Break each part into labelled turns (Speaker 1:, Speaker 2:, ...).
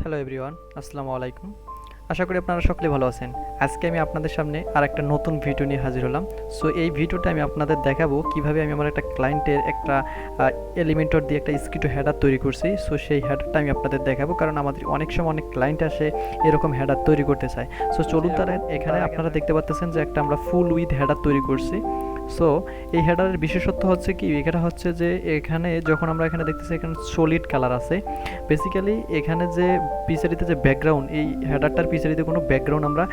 Speaker 1: Hello everyone, আসসালামু আলাইকুম। আশা করি আপনারা সকলে ভালো আছেন। আজকে আমি আপনাদের সামনে আর একটা নতুন ভিডিও নিয়ে হাজির হলাম। সো এই ভিডিওটা আমি আপনাদের দেখাবো কিভাবে আমি আমার একটা ক্লায়েন্টের একটা এলিমেন্টর দিয়ে একটা স্কিটো হেডার তৈরি করছি। সো সেই হেডারটা আমি আপনাদের দেখাবো, কারণ আমাদের অনেক সময় অনেক ক্লায়েন্ট আসে এরকম হেডার তৈরি করতে চায়। সো চলুন তারা এখানে আপনারা দেখতে পাচ্ছেন যে একটা আমরা ফুল উইথ হেডার তৈরি করছি। সো এই হেডারের বিশেষত্ব হচ্ছে কি, এটা হচ্ছে যে এখানে যখন আমরা এখানে দেখতেছি এখানে সলিড কালার আছে। বেসিক্যালি এখানে যে পিছারিতে যে ব্যাকগ্রাউন্ড, এই হেডারটার পিছারিতে কোনো ব্যাকগ্রাউন্ড আমরা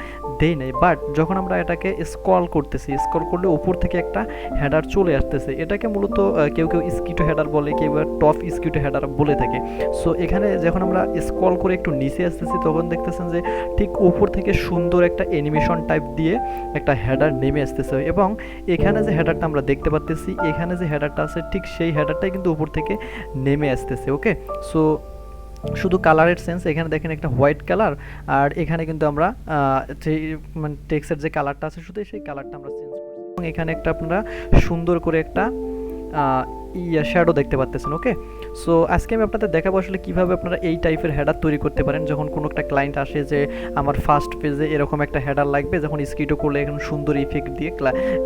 Speaker 1: দেই নাই, বাট যখন আমরা এটাকে স্ক্রল করতেছি, স্ক্রল করলে উপর থেকে একটা হেডার চলে আসতেছে। এটাকে মূলত কেউ কেউ স্কিটো হেডার বলে, কেউ টপ স্কিটো হেডার বলে থাকে। সো এখানে যখন আমরা স্ক্রল করে একটু নিচে আসতেছি তখন দেখতেছেন যে ঠিক উপর থেকে সুন্দর একটা অ্যানিমেশন টাইপ দিয়ে একটা হেডার নেমে আসতেছে, এবং এখানে যে হেডারটা আমরা দেখতে পাচ্তেছি, এখানে যে হেডারটা আছে ঠিক সেই হেডারটাই কিন্তু উপর থেকে নেমে আসতেছে। ওকে, সো শুধু কালারের সেন্স, এখানে দেখেন একটা হোয়াইট কালার, আর এখানে কিন্তু আমরা যে মানে টেক্সটের যে কালারটা আছে শুধু সেই কালারটা আমরা চেঞ্জ করছি, এবং এখানে একটা আপনারা সুন্দর করে একটা শ্যাডো দেখতে পাচ্ছেন। ওকে, সো আজকে আমি আপনাদের দেখাবো আসলে কীভাবে আপনারা এই টাইপের হেডার তৈরি করতে পারেন। যখন কোনো একটা ক্লায়েন্ট আসে যে আমার ফার্স্ট পেজে এরকম একটা হেডার লাগবে, যখন স্কিটো করলে এখন সুন্দর ইফেক্ট দিয়ে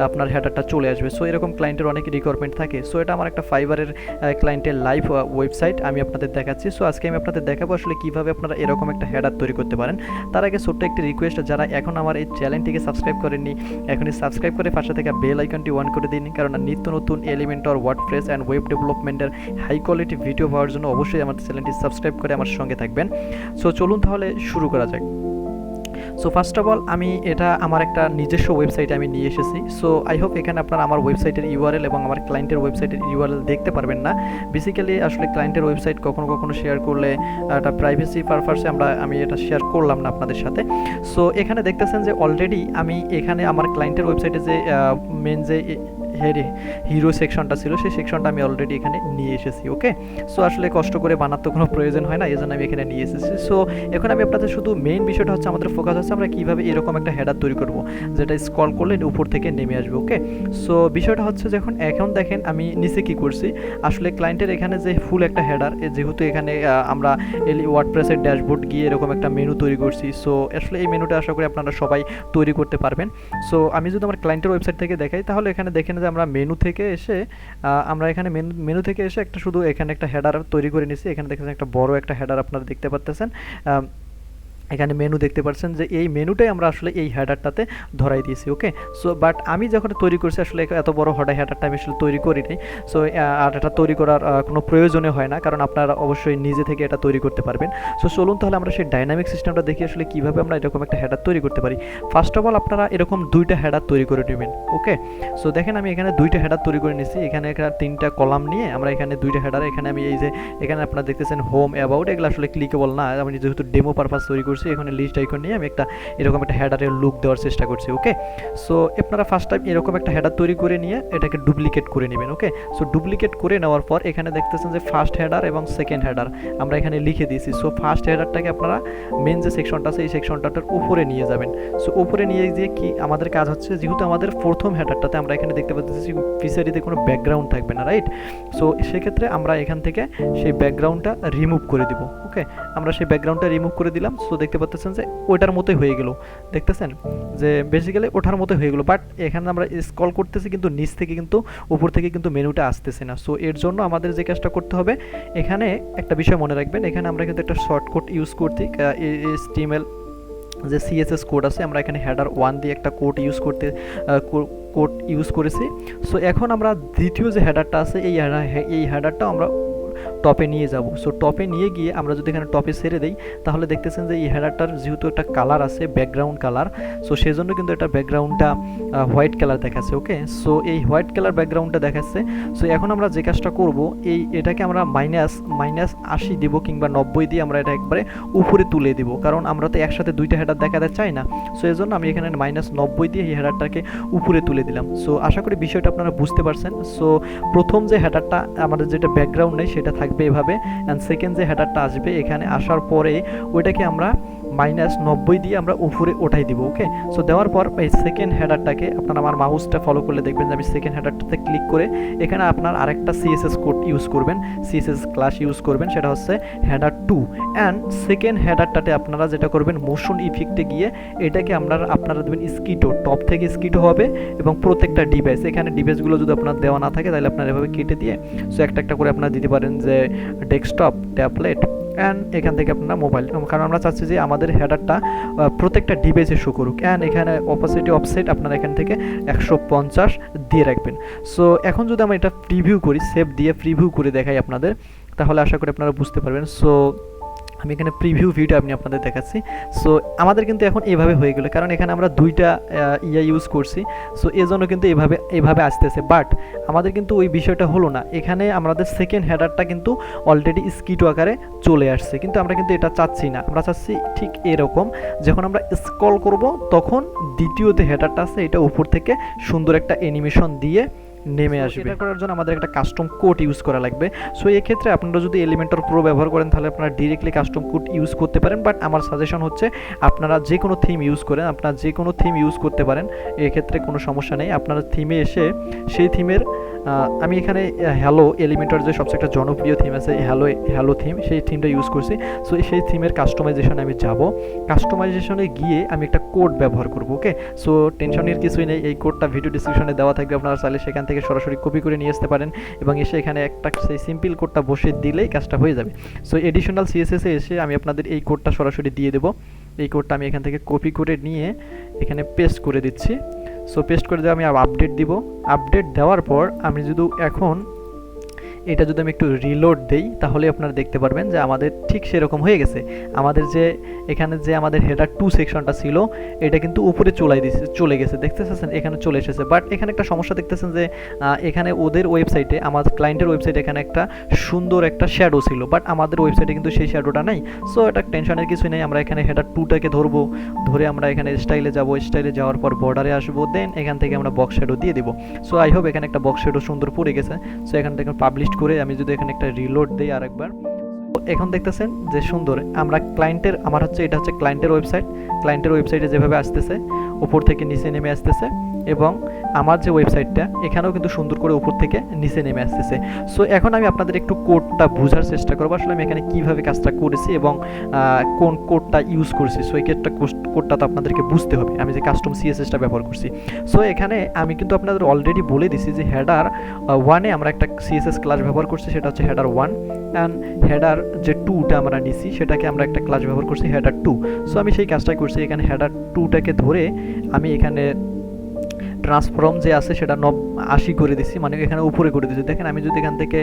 Speaker 1: আপনার হেডারটা চলে আসবে। সো এরকম ক্লায়েন্টের অনেক রিকোয়ারমেন্ট থাকে। সো এটা আমার একটা ফাইবারের ক্লায়েন্টের লাইভ ওয়েবসাইট আমি আপনাদের দেখাচ্ছি। সো আজকে আমি আপনাদের দেখাবো আসলে কীভাবে আপনারা এরকম একটা হেডার তৈরি করতে পারেন। তার আগে ছোট্ট একটি রিকোয়েস্ট, যারা এখন আমার এই চ্যানেলটিকে সাবস্ক্রাইব করেননি, এখনই সাবস্ক্রাইব করে পাশে থেকে বেল আইকনটি অন করে দিন, কারণ নিত্য নতুন এলিমেন্টর, ওয়ার্ডপ্রেস অ্যান্ড ওয়েব ডেভেলপমেন্টের হাই কোয়ালিটি ভিডিও পাওয়ার জন্য অবশ্যই আমার চ্যানেলটি সাবস্ক্রাইব করে আমার সঙ্গে থাকবেন। সো চলুন তাহলে শুরু করা যাক। সো ফার্স্ট অফ অল আমি এটা আমার একটা নিজস্ব ওয়েবসাইটে আমি নিয়ে এসেছি। সো আই হোপ এখানে আপনারা আমার ওয়েবসাইটের ইউআরএল এবং আমার ক্লায়েন্টের ওয়েবসাইটের ইউআরএল দেখতে পারবেন না। বেসিক্যালি আসলে ক্লায়েন্টের ওয়েবসাইট কখনো কখনো শেয়ার করলে একটা প্রাইভেসি পারপাসে আমি এটা শেয়ার করলাম না আপনাদের সাথে। সো এখানে দেখতেছেন যে অলরেডি আমি এখানে আমার ক্লায়েন্টের ওয়েবসাইটে যে মেন যে হিরো সেকশনটা ছিল সেই সেকশনটা আমি অলরেডি এখানে নিয়ে এসেছি। ওকে, সো আসলে কষ্ট করে বানাতে কোনো প্রয়োজন হয় না, এই জন্য আমি এখানে নিয়ে এসেছি। সো এখন আমি আপনাদের শুধু মেইন বিষয়টা হচ্ছে, আমাদের ফোকাস হচ্ছে আমরা কীভাবে এরকম একটা হেডার তৈরি করব যেটা স্ক্রল করলে উপর থেকে নেমে আসবে। ওকে, সো বিষয়টা হচ্ছে যখন এখন দেখেন আমি নিচে কি করছি, আসলে ক্লায়েন্টের এখানে যে ফুল একটা হেডার, যেহেতু এখানে আমরা ওয়ার্ডপ্রেসের ড্যাশবোর্ড গিয়ে এরকম একটা মেনু তৈরি করছি। সো আসলে এই মেনুটা আশা করি আপনারা সবাই তৈরি করতে পারবেন। সো আমি যদি আমার ক্লায়েন্টের ওয়েবসাইট থেকে দেখাই, তাহলে এখানে দেখেন যে আমরা মেনু থেকে এসে আমরা এখানে মেনু থেকে এসে একটা শুধু এখানে একটা হেডার তৈরি করে নিয়েছি। এখানে দেখেন একটা বড় একটা হেডার আপনারা দেখতে পাচ্ছেন। এখানে মেনু দেখতে পাচ্ছেন যে এই মেনুটাই আমরা আসলে এই হেডারটাতে ধরাই দিয়েছি। ওকে, সো বাট আমি যখন তৈরি করছি আসলে এত বড় হেডারটা আমি আসলে তৈরি করি নাই। সো আর এটা তৈরি করার কোনো প্রয়োজনে হয় না, কারণ আপনারা অবশ্যই নিজে থেকে এটা তৈরি করতে পারবেন। সো চলুন তাহলে আমরা সেই ডাইনামিক সিস্টেমটা দেখি আসলে কীভাবে আমরা এরকম একটা হেডার তৈরি করতে পারি। ফার্স্ট অফ অল আপনারা এরকম দুইটা হেডার তৈরি করে নেবেন। ওকে, সো দেখেন আমি এখানে দুইটা হেডার তৈরি করে নিয়েছি। এখানে তিনটা কলাম নিয়ে আমরা এখানে দুইটা হেডার, এখানে আমি এই যে এখানে আপনারা দেখতেছেন হোম, অ্যাবাউট, এগুলো আসলে ক্লিকেবল না, আমি যেহেতু ডেমো পারপাস তৈরি করছি। এখানে লিস্ট আইকন নিয়ে আমি একটা এরকম একটা হেডারের লুক দেওয়ার চেষ্টা করছি। ওকে, সো আপনারা ফার্স্ট টাইম এরকম একটা হেডার তৈরি করে নিয়ে এটাকে ডুপ্লিকেট করে নেবেন। ওকে, সো ডুপ্লিকেট করে নেওয়ার পর এখানে দেখতেছেন যে ফার্স্ট হেডার এবং সেকেন্ড হেডার আমরা এখানে লিখে দিয়েছি। সো ফার্স্ট হেডারটাকে আপনারা মেন যে সেকশনটা আছে এই সেকশনটার উপরে নিয়ে যাবেন। সো উপরে নিয়ে গিয়ে কি আমাদের কাজ হচ্ছে, যেহেতু আমাদের প্রথম হেডারটাতে আমরা এখানে দেখতে পাচ্ছি পিছারিতে কোনো ব্যাকগ্রাউন্ড থাকবে না, রাইট? সো সেক্ষেত্রে আমরা এখান থেকে সেই ব্যাকগ্রাউন্ডটা রিমুভ করে দিব। ওকে, আমরা সেই ব্যাকগ্রাউন্ডটা রিমুভ করে দিলাম। সো দেখতে পাচ্ছেন যে ওটার মতোই হয়ে গেল, দেখতেছেন যে বেসিক্যালি ওঠার মতোই হয়ে গেল, বাট এখানে আমরা স্ক্রল করতেছি কিন্তু নিচ থেকে কিন্তু উপর থেকে কিন্তু মেনুটা আসতেছে না। সো এর জন্য আমাদের যে কাজটা করতে হবে, এখানে একটা বিষয় মনে রাখবেন, এখানে আমরা কিন্তু একটা শর্টকাট ইউজ করতে HTML যে CSS কোড আছে, আমরা এখানে হেডার 1 দিয়ে একটা কোড ইউজ করেছি। সো এখন আমরা দ্বিতীয় যে হেডারটা আছে এই হেডারটা আমরা টপে নিয়ে যাব। সো টপে নিয়ে গিয়ে আমরা যদি এখানে টপে ছেড়ে দেই, তাহলে দেখতেছেন যে এই হেডারটার যেহেতু একটা কালার আছে ব্যাকগ্রাউন্ড কালার, সো সেই জন্য কিন্তু এটা ব্যাকগ্রাউন্ডটা হোয়াইট কালার দেখাচ্ছে। ওকে, সো এই হোয়াইট কালার ব্যাকগ্রাউন্ডটা দেখাচ্ছে। সো এখন আমরা যে কাজটা করব, এটাকে আমরা -80 দিব কিংবা 90 দিয়ে আমরা এটা একবারে উপরে তুলে দিব, কারণ আমরা তো একসাথে দুইটা হেডার দেখাতে চাই না। সো এই জন্য আমি এখানে -90 দিয়ে এই হেডারটাকে উপরে তুলে দিলাম। সো আশা করি বিষয়টা আপনারা বুঝতে পারছেন। সো প্রথম যে হেডারটা আমাদের যেটা ব্যাকগ্রাউন্ড নেই সেটা থাকবে এভাবে, অ্যান্ড সেকেন্ড যে হেডারটা আসবে এখানে আসার পরে ওইটাকে আমরা -90 দিয়ে আমরা উপরে ওঠাই দিব। ওকে, সো দেওয়ার পর এই সেকেন্ড হেডারটাকে আপনারা আমার মাউসটা ফলো করলে দেখবেন যে আমি সেকেন্ড হেডারটাতে ক্লিক করে এখানে আপনার আরেকটা সিএসএস কোড ইউজ করবেন, সিএসএস ক্লাস ইউজ করবেন, সেটা হচ্ছে হেডার 2। অ্যান্ড সেকেন্ড হেডারটাতে আপনারা যেটা করবেন, মোশন ইফেক্টে গিয়ে এটাকে আপনারা দেবেন স্কিটো, টপ থেকে স্কিটো হবে এবং প্রত্যেকটা ডিভাইস, এখানে ডিভাইসগুলো যদি আপনার দেওয়া না থাকে তাহলে আপনারা এভাবে কেটে দিয়ে সো একটা একটা করে আপনারা দিতে পারেন যে ডেস্কটপ, ট্যাবলেট অ্যান্ড এখান থেকে আপনারা মোবাইল, কারণ আমরা চাচ্ছি যে আমাদের হেডারটা প্রত্যেকটা ডিভাইসে শো করুক। অ্যান্ড এখানে অপাসিটি অফসেট আপনারা এখান থেকে 150 দিয়ে রাখবেন। সো এখন যদি আমরা এটা প্রিভিউ করি, সেভ দিয়ে প্রিভিউ করে দেখাই আপনাদের, তাহলে আশা করি আপনারা বুঝতে পারবেন। সো আমি এখানে প্রিভিউ ভিউটা আমি আপনাদের দেখাচ্ছি। সো আমাদের কিন্তু এখন এভাবে হয়ে গেল, কারণ এখানে আমরা দুইটা ইউজ করছি, সো এজন্য কিন্তু এভাবে আসতেছে। বাট আমাদের কিন্তু ওই বিষয়টা হলো না, এখানে আমাদের সেকেন্ড হেডারটা কিন্তু অলরেডি স্কিটো আকারে চলে আসছে, কিন্তু আমরা কিন্তু এটা চাচ্ছি না। আমরা চাচ্ছি ঠিক এরকম, যখন আমরা স্ক্রল করব তখন দ্বিতীয় যে হেডারটা আছে এটা উপর থেকে সুন্দর একটা অ্যানিমেশন দিয়ে নেমে আসবে। এটা করার জন্য আমাদের একটা কাস্টম কোড ইউজ করা লাগবে। সো এই ক্ষেত্রে আপনারা যদি এলিমেন্টর প্রো ব্যবহার করেন তাহলে আপনারা ডিরেক্টলি কাস্টম কোড ইউজ করতে পারেন, বাট আমার সাজেশন হচ্ছে আপনারা যে কোনো থিম ইউজ করেন, আপনারা যে কোনো থিম ইউজ করতে পারেন, এক্ষেত্রে কোনো সমস্যা নেই। আপনারা থিমে এসে সেই থিমের আমি এখানে হ্যালো এলিমেন্টর যে সবচেয়ে একটা জনপ্রিয় থিম আছে হ্যালো থিম, সেই থিমটা ইউজ করছি। সো সেই থিমের কাস্টমাইজেশনে আমি যাব, কাস্টমাইজেশনে গিয়ে আমি একটা কোড ব্যবহার করব। ওকে, সো টেনশনের কিছুই নেই, এই কোডটা ভিডিও ডিসক্রিপশনে দেওয়া থাকবে, আপনারা চাইলে সেখান থেকে সরাসরি কপি করে নিয়ে আসতে পারেন এবং এসে এখানে একটা সেই সিম্পল কোডটা বসিয়ে দিলেই কাজটা হয়ে যাবে। সো এডিশনাল সিএসএসে এসে আমি আপনাদের এই কোডটা সরাসরি দিয়ে দেবো। এই কোডটা আমি এখান থেকে কপি করে নিয়ে এখানে পেস্ট করে দিচ্ছি। সো পেস্ট করে দিয়ে আমি আপডেট দিব। আপডেট দেওয়ার পর আমি যদি এখন এটা যদি আমি একটু রিলোড দেই তাহলে আপনারা দেখতে পারবেন যে আমাদের ঠিক সেরকম হয়ে গেছে। আমাদের যে এখানে যে আমাদের হেডার 2 সেকশনটা ছিল এটা কিন্তু উপরে চলে গেছে, দেখতে পাচ্ছেন এখানে চলে এসেছে। বাট এখানে একটা সমস্যা দেখতেছেন যে এখানে ওদের ওয়েবসাইটে, আমাদের ক্লায়েন্টের ওয়েবসাইটে এখানে একটা সুন্দর একটা শ্যাডো ছিল, বাট আমাদের ওয়েবসাইটে কিন্তু সেই শ্যাডোটা নাই। সো এটা টেনশনের কিছুই নেই, আমরা এখানে হেডার 2টাকে ধরে আমরা এখানে স্টাইলে যাব, স্টাইলে যাওয়ার পর বর্ডারে আসবো, দেন এখান থেকে আমরা বক্স শ্যাডো দিয়ে দিব। সো আই হোপ এখানে একটা বক্স শ্যাডো সুন্দর পড়ে গেছে। সো এখান থেকে পাবলিশ করে আমি যদি এখানে একটা রিলোড দেই আরেকবার, এখন দেখতেছেন যে সুন্দর আমরা ক্লায়েন্টের, আমার হচ্ছে এটা হচ্ছে ক্লায়েন্টের ওয়েবসাইটে যেভাবে আসতেছে উপর থেকে নিচে নেমে আসতেছে, এবং আমার যে ওয়েবসাইটটা এখানেও কিন্তু সুন্দর করে উপর থেকে নিচে নেমে আসতেছে। সো এখন আমি আপনাদের একটু কোডটা বোঝার চেষ্টা করবো, আসলে আমি এখানে কীভাবে কাজটা করেছি এবং কোন কোডটা ইউজ করছি। সো এই কোডটা তো আপনাদেরকে বুঝতে হবে, আমি যে কাস্টম সিএসএসটা ব্যবহার করছি। সো এখানে আমি কিন্তু আপনাদের অলরেডি বলে দিছি যে হেডার 1-এ আমরা একটা সিএসএস ক্লাস ব্যবহার করছি, সেটা হচ্ছে হেডার 1, অ্যান্ড হেডার যে 2টা আমরা নিছি সেটাকে আমরা একটা ক্লাস ব্যবহার করছি হেডার 2। সো আমি সেই কাজটাই করছি, এখানে হেডার 2টাকে ধরে আমি এখানে ট্রান্সফর্ম যে আছে সেটা 80 করে দিচ্ছি, মানে এখানে উপরে করে দিচ্ছি। দেখেন আমি যদি এখান থেকে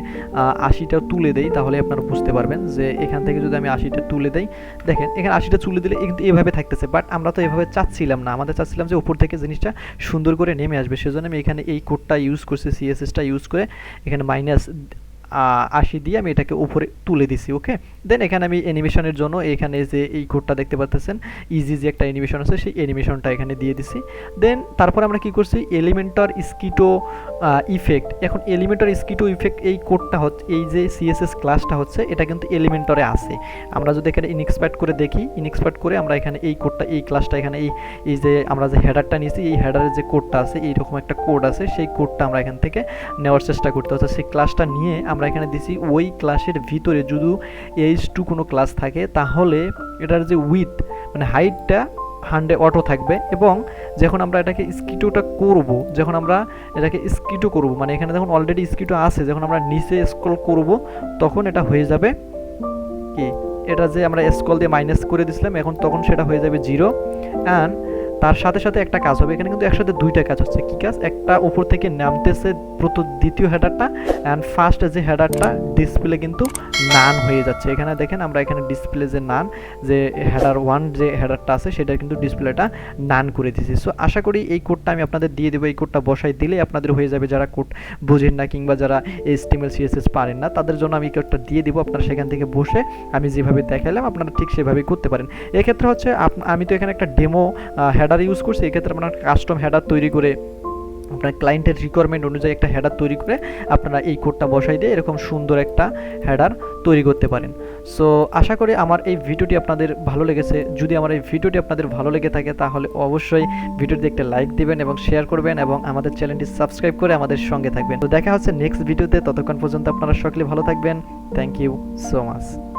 Speaker 1: 80টা তুলে দেই তাহলে আপনারা বুঝতে পারবেন যে এখান থেকে যদি আমি 80টা তুলে দেই, দেখেন এখানে 80টা তুলে দিলে কিন্তু এভাবে থাকতেছে। বাট আমরা তো এভাবে চাচ্ছিলাম না, আমাদের চাচ্ছিলাম যে উপর থেকে জিনিসটা সুন্দর করে নেমে আসবে। সেজন্য আমি এখানে এই কোডটা ইউজ করছি, সিএসএসটা ইউজ করে এখানে -80 দিয়ে আমি এটাকে উপরে তুলে দিছি। ওকে, দেন এখানে আমি অ্যানিমেশনের জন্য এখানে যে এই কোডটা দেখতে পাচ্ছেন ইজি যে একটা অ্যানিমেশন আছে সেই অ্যানিমেশনটা এখানে দিয়ে দিছি। দেন তারপর আমরা কি করছি, এলিমেন্টর স্কিটো ইফেক্ট। এখন এলিমেন্টর স্কিটো ইফেক্ট এই কোডটা হচ্ছে, এই যে সিএসএস ক্লাসটা হচ্ছে এটা কিন্তু এলিমেন্টরে আছে। আমরা যদি এখানে ইনএক্সপার্ট করে দেখি, ইনএক্সপার্ট করে আমরা এখানে এই কোডটা, এই ক্লাসটা এখানে এই যে আমরা যে হেডারটা নিয়েছি এই হেডারের যে কোডটা আছে এইরকম একটা কোড আছে, সেই কোডটা আমরা এখান থেকে নেওয়ার চেষ্টা করতে হচ্ছে। সেই ক্লাসটা নিয়ে আমরা এখানে দিছি, ওই ক্লাসের ভিতরে যদি H2 কোনো ক্লাস থাকে তাহলে এটার যে উইথ মানে হাইটটা 100 অটো থাকবে, এবং যখন আমরা এটাকে স্কিটোটা করব, যখন আমরা এটাকে স্কিটো করব মানে এখানে যখন অলরেডি স্কিটো আছে, যখন আমরা নিচে স্ক্রল করব তখন এটা হয়ে যাবে কি, এটা যে আমরা স্ক্রল দিয়ে মাইনাস করে দিছিলাম এখন তখন সেটা হয়ে যাবে 0। অ্যান্ড তার সাথে সাথে একটা কাজ হবে, এখানে কিন্তু একসাথে দুইটা কাজ হচ্ছে। কি কাজ? একটা উপর থেকে নামতেছে দ্বিতীয় হেডারটা, অ্যান্ড ফার্স্ট যে হেডারটা ডিসপ্লে কিন্তু নান হয়ে যাচ্ছে। এখানে দেখেন আমরা এখানে ডিসপ্লে যে নান, যে হেডার 1 যে হেডারটা আছে সেটা কিন্তু ডিসপ্লেটা নান করে দিয়েছি। সো আশা করি এই কোডটা আমি আপনাদের দিয়ে দেবো, এই কোডটা বসাই দিলেই আপনাদের হয়ে যাবে। যারা কোড বোঝেন না কিংবা যারা HTML CSS পারেন না তাদের জন্য আমি কোডটা দিয়ে দিব, আপনারা সেখান থেকে বসে আমি যেভাবে দেখালাম আপনারা ঠিক সেভাবেই করতে পারেন। এক্ষেত্রে হচ্ছে আমি তো এখানে একটা ডেমো হেডার ইউজ করছি, এক্ষেত্রে আপনার কাস্টম হেডার তৈরি করে আপনার ক্লায়েন্টের রিকোয়ারমেন্ট অনুযায়ী একটা হেডার তৈরি করে আপনারা এই কোডটা বসাই দিয়ে এরকম সুন্দর একটা হেডার তৈরি করতে পারেন। সো আশা করি আমার এই ভিডিওটি আপনাদের ভালো লেগেছে। যদি আমার এই ভিডিওটি আপনাদের ভালো লেগে থাকে তাহলে অবশ্যই ভিডিওটি একটা লাইক দিবেন এবং শেয়ার করবেন এবং আমাদের চ্যানেলটি সাবস্ক্রাইব করে আমাদের সঙ্গে থাকবেন। তো দেখা হচ্ছে নেক্সট ভিডিওতে, ততক্ষণ পর্যন্ত আপনারা সকলে ভালো থাকবেন। Thank you so much.